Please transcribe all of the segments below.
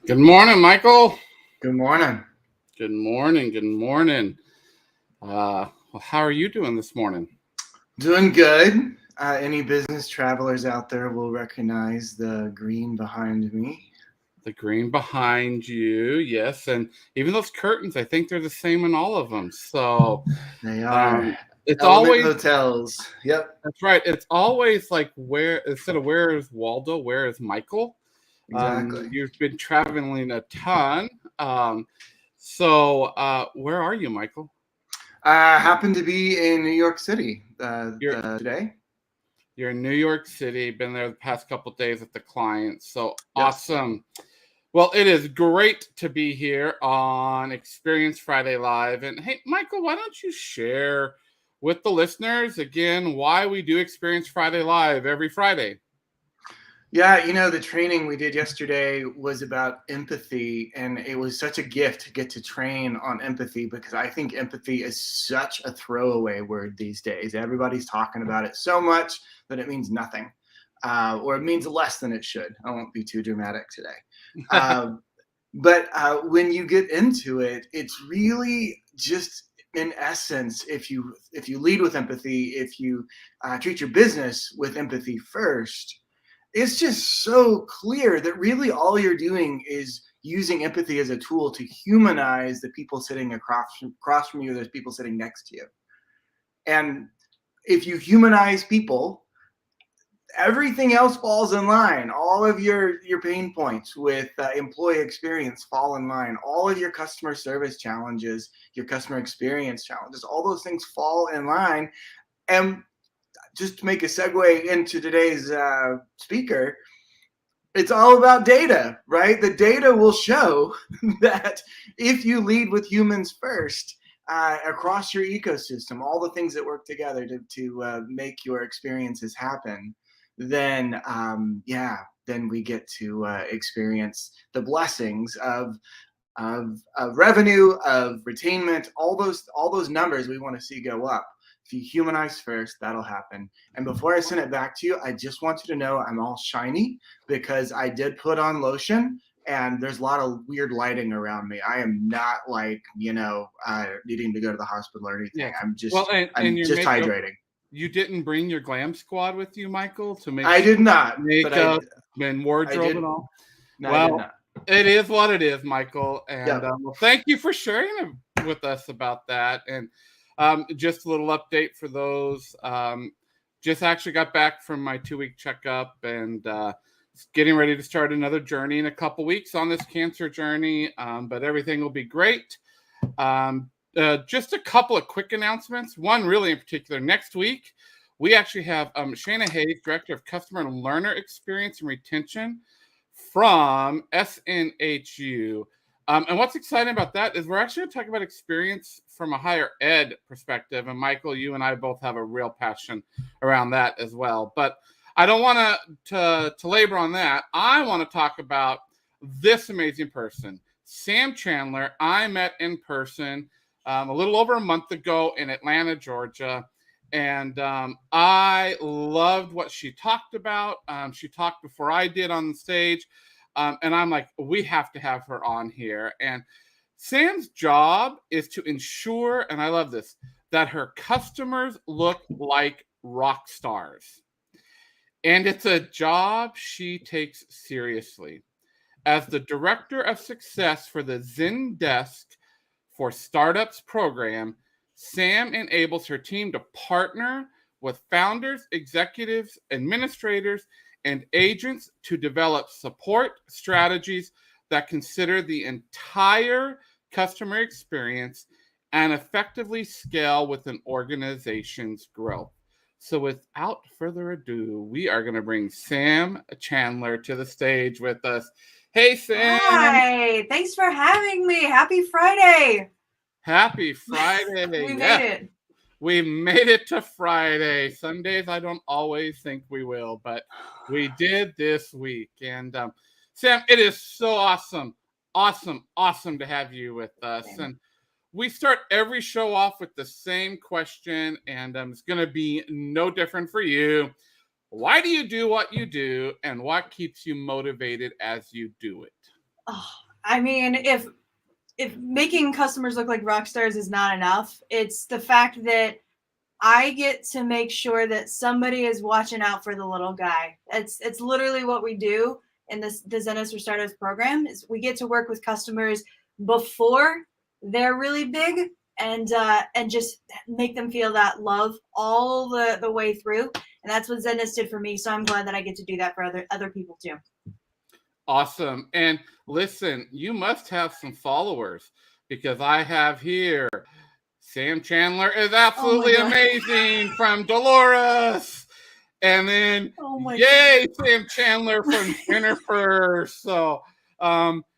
Good morning, Michael. Good morning. Good morning. Good morning. Well, how are you doing this morning? Doing good. Any business travelers out there will recognize the green behind me. The green behind you, yes, and even those curtains, I think they're the same in all of them. So They are um, it's Element always Hotels. Yep, that's right. It's always like where instead of where is Waldo, where is Michael? exactly. You've been traveling a ton. So where are you, Michael? I happen to be in New York City You're today. you're in New York City. Been there the past couple of days with the clients. So Yes. awesome. Well, it is great to be here on Experience Friday Live. And hey, Michael, why don't you share with the listeners again why we do Experience Friday Live every Friday? Yeah, the training we did yesterday was about empathy, and it was such a gift to get to train on empathy because I think empathy is such a throwaway word these days. Everybody's talking about it so much that it means nothing, or it means less than it should. I won't be too dramatic today. But when you get into it, it's really just in essence, if you lead with empathy, if you treat your business with empathy first, it's just so clear that really all you're doing is using empathy as a tool to humanize the people sitting across from you, there's people sitting next to you. And if you humanize people, everything else falls in line. All of your pain points with employee experience fall in line. All of your customer service challenges, your customer experience challenges, all those things fall in line. And just to make a segue into today's speaker, it's all about data, right? The data will show that if you lead with humans first across your ecosystem, all the things that work together to make your experiences happen, then then we get to experience the blessings of revenue, of retainment, all those numbers we want to see go up. If you humanize first, that'll happen. And before I send it back to you, I just want you to know I'm all shiny because I did put on lotion and there's a lot of weird lighting around me. I am not like, needing to go to the hospital or anything. Yes. I'm Well, just and I'm your just makeup, hydrating. you didn't bring your glam squad with you, Michael, to make I sure did not, but makeup and I wardrobe and did all. no, I did Well, not. it is what it is, Michael. And Yep. well, thank you for sharing with us about that. And just a little update for those. Just actually got back from my 2 week checkup and getting ready to start another journey in a couple weeks on this cancer journey. But everything will be great. Just a couple of quick announcements. One really in particular, next week, we actually have Shana Hayes, Director of Customer and Learner Experience and Retention from SNHU. And what's exciting about that is we're actually going to talk about experience from a higher ed perspective. And Michael, you and I both have a real passion around that as well. But I don't want to labor on that. I want to talk about this amazing person, Sam Chandler. I met in person a little over a month ago in Atlanta, Georgia. And I loved what she talked about. She talked before I did on the stage. And I'm like, we have to have her on here. And Sam's job is to ensure, and I love this, that her customers look like rock stars. And it's a job she takes seriously. As the director of success for the Zendesk for Startups program, Sam enables her team to partner with founders, executives, administrators, and agents to develop support strategies that consider the entire customer experience and effectively scale with an organization's growth. So, without further ado, we are going to bring Sam Chandler to the stage with us. Hey, Sam. Hi, thanks for having me. Happy Friday. Happy Friday. We Yeah, made it. we made it to Friday. Some days I don't always think we will, but we did this week. And Sam, it is so awesome to have you with us. Same. And we start every show off with the same question, and it's going to be no different for you. Why do you do what you do, and what keeps you motivated as you do it? Oh, I mean, if making customers look like rock stars is not enough, it's the fact that I get to make sure that somebody is watching out for the little guy. It's literally what we do in the Zendesk for Startups program. Is we get to work with customers before they're really big, and just make them feel that love all the way through. And that's what Zendesk did for me. So I'm glad that I get to do that for other people too. Awesome. And listen, you must have some followers, because I have here Sam Chandler is absolutely amazing from Dolores. And then, yay, God. Sam Chandler from Jennifer. So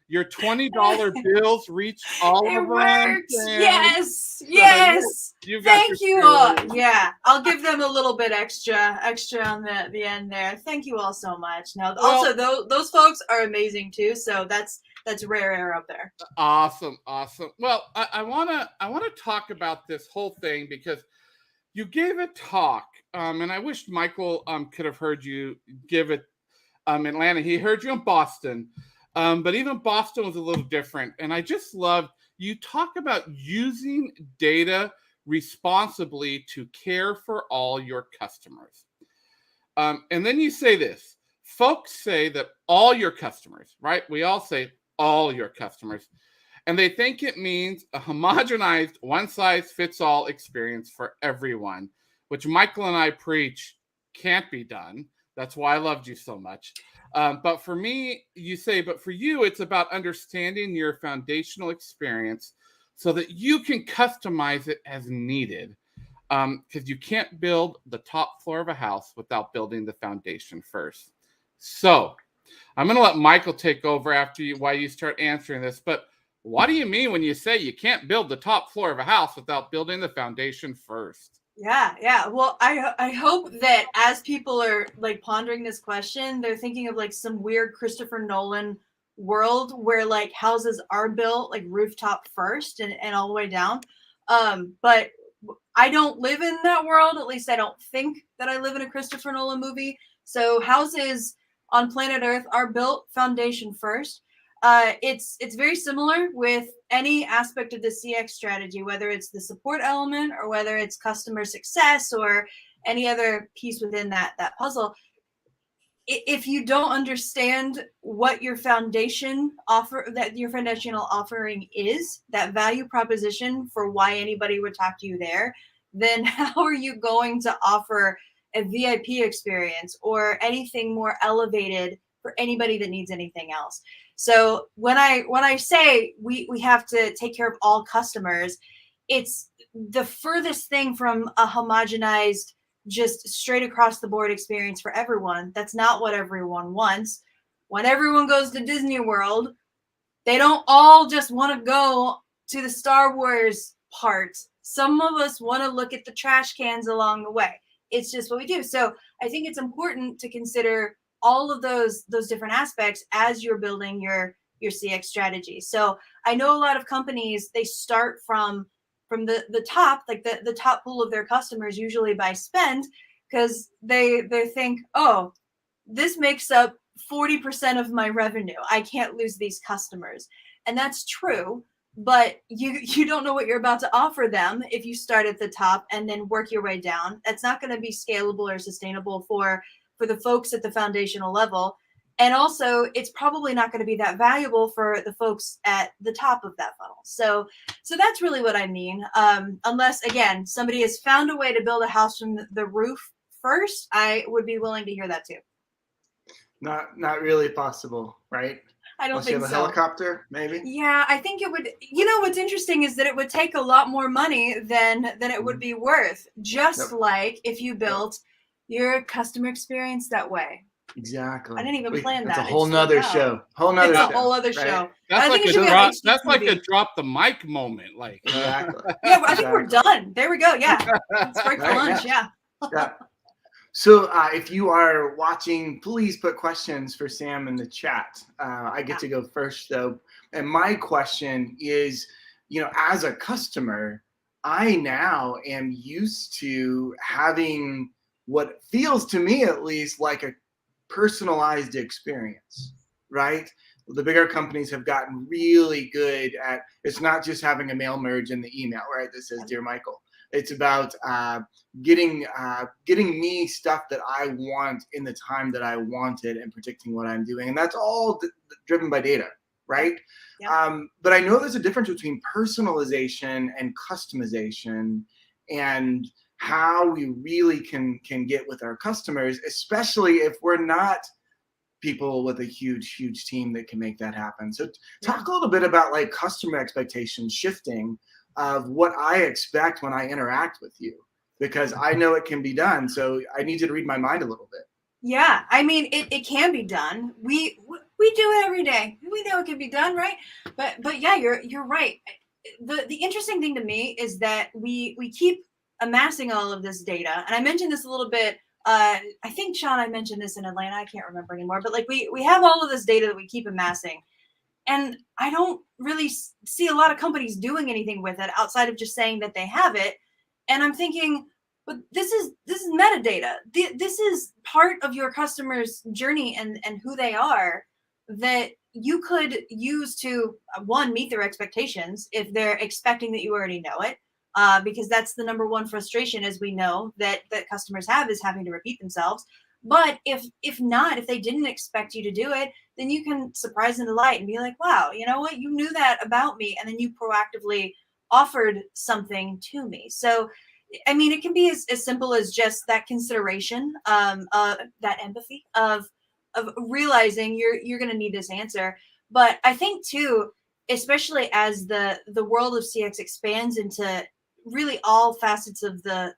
your $20 bills reached all it of them. Works. Yes. Yes. So thank you all. Yeah. I'll give them a little bit extra on the end there. Thank you all so much. Now, also, those folks are amazing too. So that's rare air up there. Awesome. Well, I wanna talk about this whole thing because you gave a talk, and I wish Michael could have heard you give it in Atlanta. He heard you in Boston, but even Boston was a little different. And I just loved you talk about using data responsibly to care for all your customers. And then you say this: folks say that all your customers, right? We all say all your customers. And they think it means a homogenized, one-size-fits-all experience for everyone, which Michael and I preach can't be done. That's why I loved you so much. But for me, but for you, it's about understanding your foundational experience so that you can customize it as needed. Because you can't build the top floor of a house without building the foundation first. So I'm going to let Michael take over after while you start answering this. But what do you mean when you say you can't build the top floor of a house without building the foundation first? Yeah. Well, I hope that as people are like pondering this question, they're thinking of like some weird Christopher Nolan world where like houses are built like rooftop first and all the way down. But I don't live in that world. At least I don't think that I live in a Christopher Nolan movie. So houses on planet Earth are built foundation first. It's very similar with any aspect of the CX strategy, whether it's the support element or whether it's customer success or any other piece within that puzzle. If you don't understand what your foundational offering is, that value proposition for why anybody would talk to you there, then how are you going to offer a VIP experience or anything more elevated for anybody that needs anything else? So when I say we have to take care of all customers, it's the furthest thing from a homogenized, just straight across the board experience for everyone. That's not what everyone wants. When everyone goes to Disney World, they don't all just want to go to the Star Wars part. Some of us want to look at the trash cans along the way. It's just what we do. So I think it's important to consider all of those different aspects as you're building your CX strategy. So I know a lot of companies, they start from the top, like the top pool of their customers, usually by spend, because they think, oh, this makes up 40% of my revenue. I can't lose these customers. And that's true, but you don't know what you're about to offer them if you start at the top and then work your way down. That's not going to be scalable or sustainable for the folks at the foundational level. And also, it's probably not going to be that valuable for the folks at the top of that funnel. So that's really what I mean. Unless, again, somebody has found a way to build a house from the roof first, I would be willing to hear that too. Not really possible, right? I don't think so. Unless you have a helicopter, maybe? Yeah, I think it would. You know, what's interesting is that it would take a lot more money than it would be worth. Just like if you built your customer experience that way. Exactly. I didn't even plan that. That's a whole nother show. It's a whole other show. That's like a drop the mic moment. Like exactly. Yeah, I think we're done. There we go. Yeah. Let's break for lunch. Yeah. So if you are watching, please put questions for Sam in the chat. I get to go first though. And my question is, as a customer, I now am used to having what feels to me at least like a personalized experience, right? the bigger companies have gotten really good at, it's not just having a mail merge in the email, right, that says Dear Michael. It's about getting me stuff that I want in the time that I want it and predicting what I'm doing. And that's all driven by data, right? Yeah. But I know there's a difference between personalization and customization, and how we really can get with our customers, especially if we're not people with a huge team that can make that happen. So talk a little bit about like customer expectations shifting of what I expect when I interact with you, because I know it can be done. So I need you to read my mind a little bit. Yeah, I mean, it can be done. We do it every day. We know it can be done, right? But yeah, you're right. The interesting thing to me is that we keep amassing all of this data, and I mentioned this a little bit. I think Shawn, I mentioned this in Atlanta. I can't remember anymore. But like we have all of this data that we keep amassing, and I don't really see a lot of companies doing anything with it outside of just saying that they have it. And I'm thinking, but this is metadata. This is part of your customer's journey and who they are, that you could use to one, meet their expectations if they're expecting that you already know it, because that's the number one frustration, as we know, that customers have, is having to repeat themselves. But if not, if they didn't expect you to do it, then you can surprise and delight and be like, wow, you know what, you knew that about me, and then you proactively offered something to me. So I mean, it can be as simple as just that consideration, that empathy of realizing you're going to need this answer. But I think too, especially as the world of CX expands into really all facets of the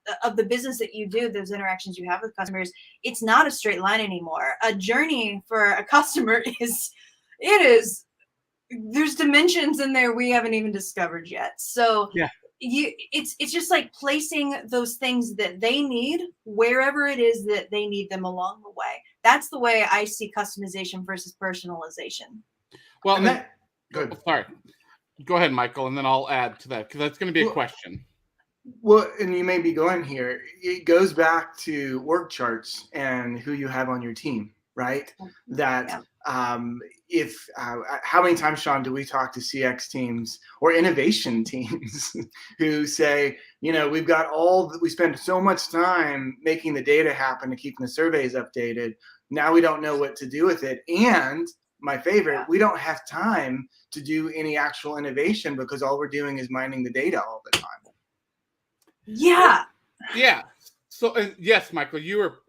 business that you do, those interactions you have with customers, it's not a straight line anymore. A journey for a customer is there's dimensions in there we haven't even discovered yet. So Yeah. It's just like placing those things that they need wherever it is that they need them along the way. That's the way I see customization versus personalization. Well, And that, good. sorry. Go ahead, Michael, and then I'll add to that, because that's going to be a question. Well, and you may be going here, it goes back to work charts and who you have on your team, right? That if how many times, Shawn, do we talk to CX teams or innovation teams who say, you know, we spend so much time making the data happen and keeping the surveys updated. Now we don't know what to do with it. And my favorite, we don't have time to do any actual innovation because all we're doing is mining the data all the time. Yeah. Yeah. So, yes, Michael, you were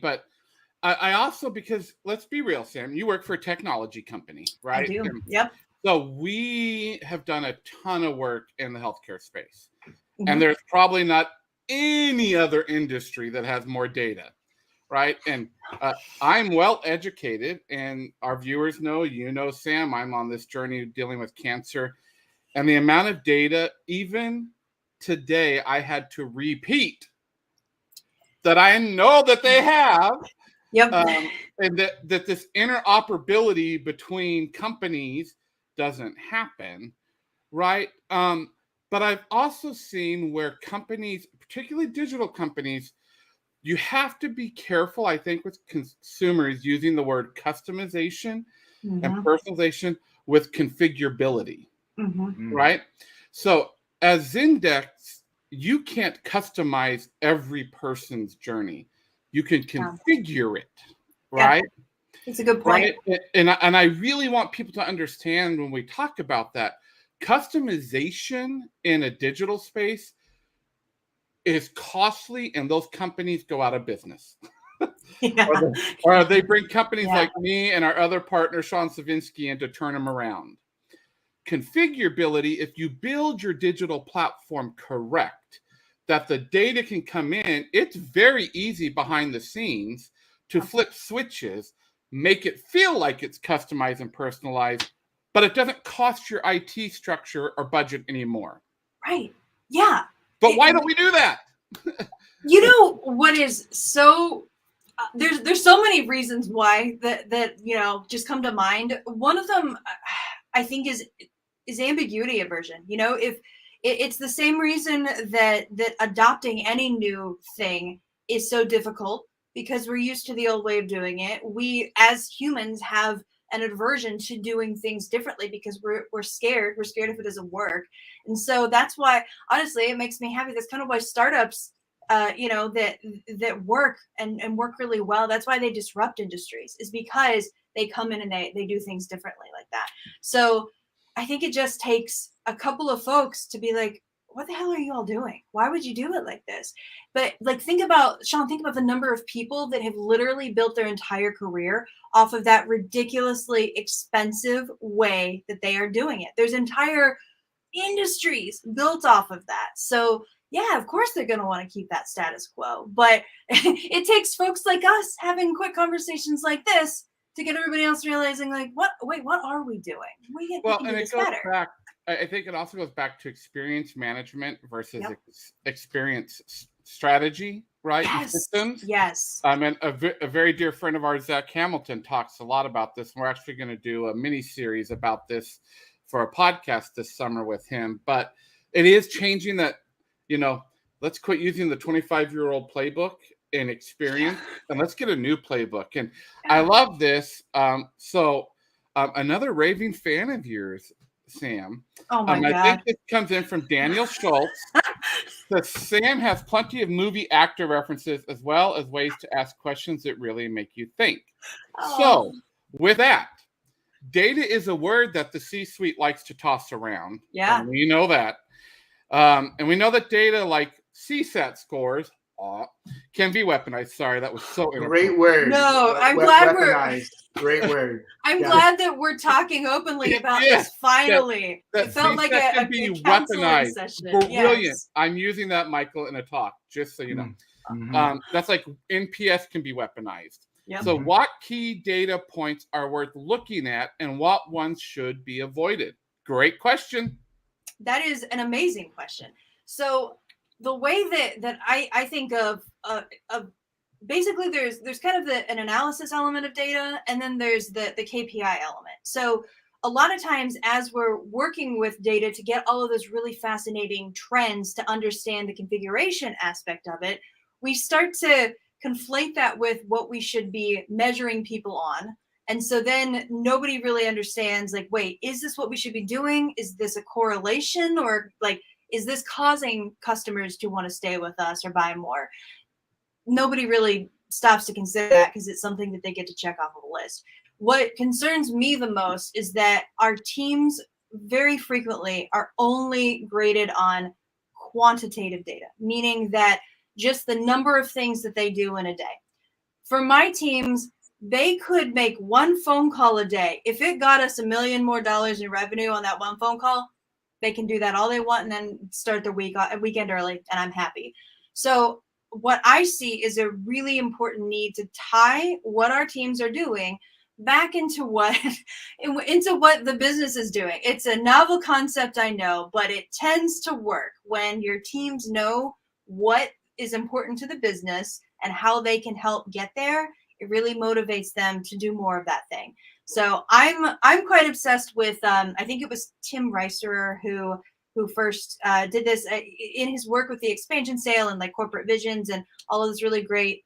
but I also, because let's be real, Sam, you work for a technology company, right? I do. And yep. so we have done a ton of work in the healthcare space. Mm-hmm. And there's probably not any other industry that has more data, right? And I'm well educated, and our viewers know, Sam, I'm on this journey dealing with cancer. And the amount of data, even today, I had to repeat that I know that they have. Yep. And that this interoperability between companies doesn't happen, right? But I've also seen where companies, particularly digital companies, you have to be careful, I think, with consumers using the word customization and personalization with configurability, right? So as Zendesk, you can't customize every person's journey. You can configure it, right? Yeah. It's a good point. Right? And I really want people to understand when we talk about that, customization in a digital space is costly, and those companies go out of business. or they bring companies like me and our other partner, Sean Savinsky, in to turn them around. Configurability, if you build your digital platform correct, that the data can come in, it's very easy behind the scenes to flip switches, make it feel like it's customized and personalized, but it doesn't cost your IT structure or budget anymore. Right. Yeah. But why don't we do that? You know what is so there's so many reasons why that just come to mind. One of them, I think, is ambiguity aversion. If it's the same reason that adopting any new thing is so difficult, because we're used to the old way of doing it. We as humans have an aversion to doing things differently because we're scared. We're scared if it doesn't work. And so that's why, honestly, it makes me happy. That's kind of why startups, that work and work really well. That's why they disrupt industries, is because they come in and they do things differently like that. So I think it just takes a couple of folks to be like, what the hell are you all doing? Why would you do it like this? But like, Shawn, think about the number of people that have literally built their entire career off of that ridiculously expensive way that they are doing it. There's entire industries built off of that. So yeah, of course they're going to want to keep that status quo, but it takes folks like us having quick conversations like this to get everybody else realizing, like, what are we doing? We can do this better. I think it also goes back to experience management versus experience strategy, right? Yes. Systems. Yes. And a very dear friend of ours, Zach Hamilton, talks a lot about this. And we're actually going to do a mini series about this for a podcast this summer with him. But it is changing that, let's quit using the 25-year-old playbook and experience, and let's get a new playbook. And I love this. Another raving fan of yours, Sam. Oh my God. I think this comes in from Daniel Schultz. That Sam has plenty of movie actor references as well as ways to ask questions that really make you think. Oh. So with that, data is a word that the C-suite likes to toss around. Yeah. And we know that. And we know that data like CSAT scores can be weaponized. Sorry, that was so great word. No, I'm glad weaponized. Great word. I'm glad that we're talking openly about this finally. That it felt like a weaponized session. Brilliant. I'm using that, Michael, in a talk, just so you know. Mm-hmm. That's like NPS can be weaponized. Yep. So what key data points are worth looking at and what ones should be avoided? Great question. That is an amazing question. So the way that I think of basically there's kind of an analysis element of data, and then there's the KPI element. So a lot of times as we're working with data to get all of those really fascinating trends to understand the configuration aspect of it, we start to conflate that with what we should be measuring people on. And so then nobody really understands, like, wait, is this what we should be doing? Is this a correlation? Or like, is this causing customers to want to stay with us or buy more? Nobody really stops to consider that because it's something that they get to check off of a list. What concerns me the most is that our teams very frequently are only graded on quantitative data, meaning that just the number of things that they do in a day. For my teams, they could make one phone call a day. If it got us $1 million more in revenue on that one phone call, they can do that all they want and then start the weekend early, and I'm happy. So what I see is a really important need to tie what our teams are doing back into what the business is doing. It's a novel concept, I know, but it tends to work when your teams know what is important to the business and how they can help get there. It really motivates them to do more of that thing. So I'm quite obsessed with I think it was Tim Reisterer who first did this in his work with the expansion sale and like corporate visions and all of this really great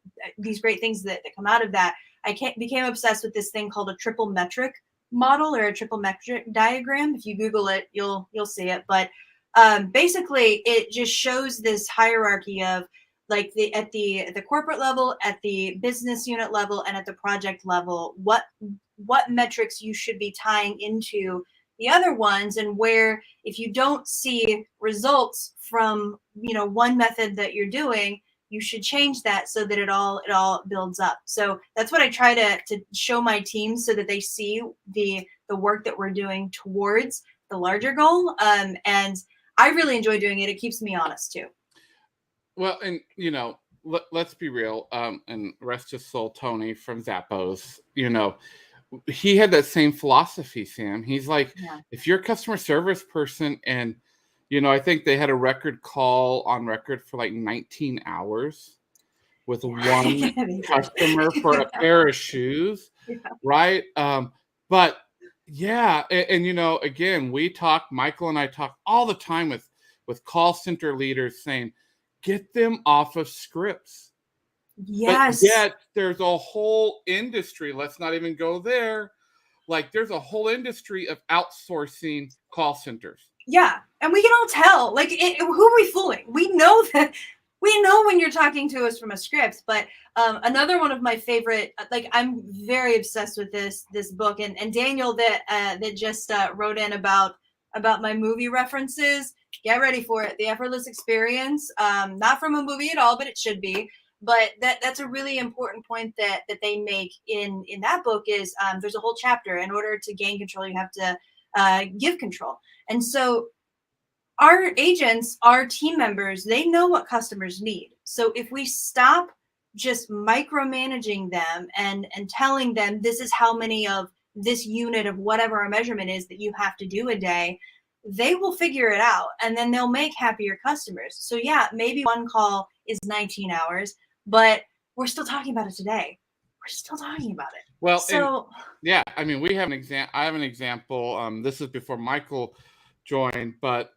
things that come out of that. I became obsessed with this thing called a triple metric model or a triple metric diagram. If you Google it, you'll see it. But basically, it just shows this hierarchy of like at the corporate level, at the business unit level, and at the project level, what metrics you should be tying into the other ones, and where if you don't see results from one method that you're doing, you should change that so that it all builds up. So that's what I try to show my teams so that they see the work that we're doing towards the larger goal. And I really enjoy doing it. It keeps me honest too. Well, and let's be real. And rest his soul, Tony from Zappos. He had that same philosophy, Sam. He's like, if you're a customer service person, and I think they had a record call on record for like 19 hours with one customer for a pair of shoes, right? But yeah, and again, Michael and I talk all the time with call center leaders saying, get them off of scripts. Yes. But yet there's a whole industry, let's not even go there, like there's a whole industry of outsourcing call centers. Yeah, and we can all tell. Like, who are we fooling? We know that. We know when you're talking to us from a script. But another one of my favorite, like, I'm very obsessed with this book, and Daniel that just wrote in about my movie references. Get ready for it. The Effortless Experience. Not from a movie at all, but it should be. But that's a really important point that they make in that book is there's a whole chapter. In order to gain control, you have to give control. And so our agents, our team members, they know what customers need. So if we stop just micromanaging them and telling them this is how many of this unit of whatever our measurement is that you have to do a day, they will figure it out and then they'll make happier customers. So yeah, maybe one call is 19 hours, but we're still talking about it today. We're still talking about it. Well, so yeah, I mean, we have an example. I have an example. This is before Michael joined, but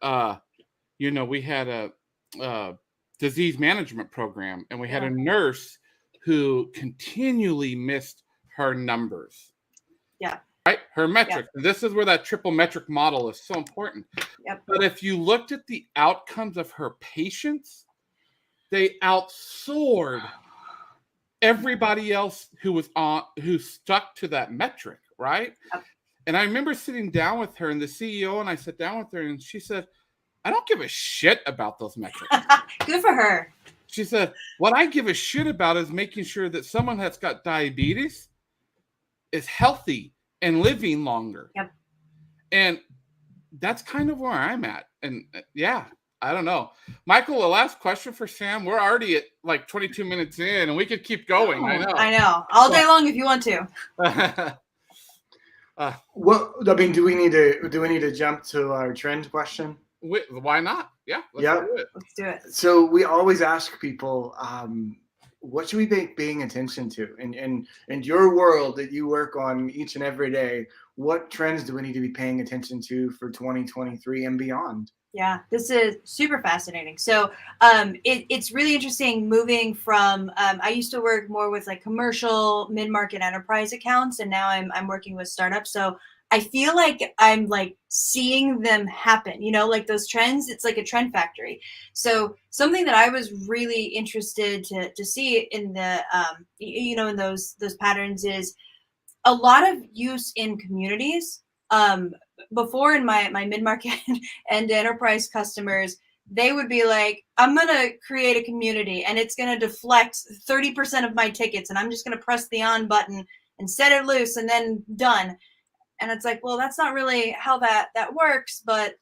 we had a disease management program, and we had a nurse who continually missed her numbers. Yeah. Right, her metrics. Yeah. This is where that triple metric model is so important. Yep. But if you looked at the outcomes of her patients, they outsoared everybody else who stuck to that metric, right? Yep. And I remember sitting down with her and the CEO, and I sat down with her and she said, I don't give a shit about those metrics. Good for her. She said, what I give a shit about is making sure that someone that's got diabetes is healthy and living longer. Yep. And that's kind of where I'm at. And yeah, I don't know. Michael, the last question for Sam. We're already at like 22 minutes in and we could keep going. I know. All day long if you want to. Well, I mean, do we need to jump to our trend question? Why not? Yeah. Let's do it. So we always ask people, what should we be paying attention to? In your world that you work on each and every day, what trends do we need to be paying attention to for 2023 and beyond? Yeah, this is super fascinating. So it's really interesting moving from, I used to work more with like commercial mid-market enterprise accounts, and now I'm working with startups. So I feel like I'm like seeing them happen, like those trends. It's like a trend factory. So something that I was really interested to see in the, in those patterns is a lot of use in communities. Before in my mid-market and enterprise customers, they would be like, I'm going to create a community and it's going to deflect 30% of my tickets. And I'm just going to press the on button and set it loose and then done. And it's like, well, that's not really how that works, but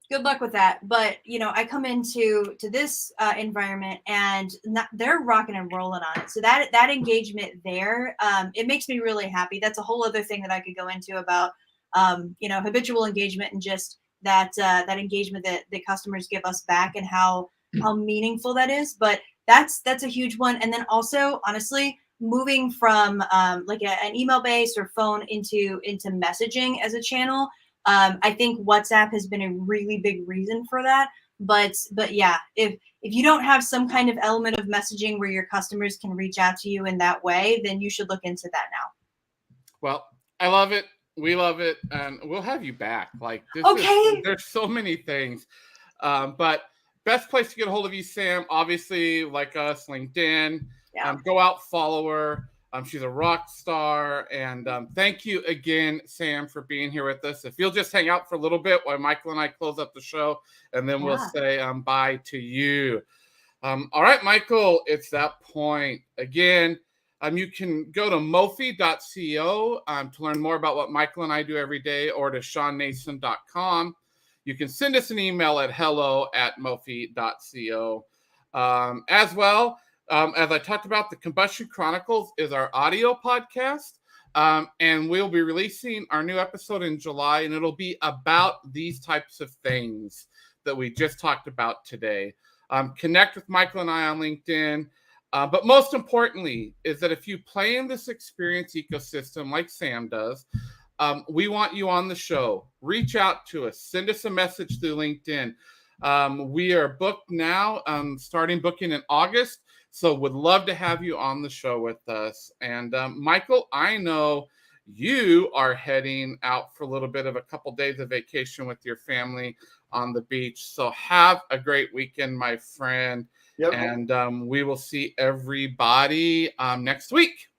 good luck with that. But, I come into this environment and they're rocking and rolling on it. So that engagement there, it makes me really happy. That's a whole other thing that I could go into about, habitual engagement and just that engagement that the customers give us back and how meaningful that is. But that's a huge one. And then also, honestly, moving from like an email based or phone into messaging as a channel. I think WhatsApp has been a really big reason for that. But yeah, if you don't have some kind of element of messaging where your customers can reach out to you in that way, then you should look into that now. Well, I love it. We love it. And we'll have you back. Like this there's so many things. But best place to get a hold of you, Sam, obviously, like us, LinkedIn. Yeah. Go out, follow her. She's a rock star. And thank you again, Sam, for being here with us. If you'll just hang out for a little bit while Michael and I close up the show, and then we'll say bye to you. All right, Michael, it's that point. Again, you can go to mofi.co to learn more about what Michael and I do every day, or to shawnnason.com. You can send us an email at hello@mofi.co. As well, as I talked about, the Combustion Chronicles is our audio podcast, and we'll be releasing our new episode in July, and it'll be about these types of things that we just talked about today. Connect with Michael and I on LinkedIn. But most importantly is that if you play in this experience ecosystem like Sam does, we want you on the show. Reach out to us. Send us a message through LinkedIn. We are booked now, starting booking in August. So would love to have you on the show with us. And Michael, I know you are heading out for a little bit of a couple days of vacation with your family on the beach. So have a great weekend, my friend. Yep. And we will see everybody next week.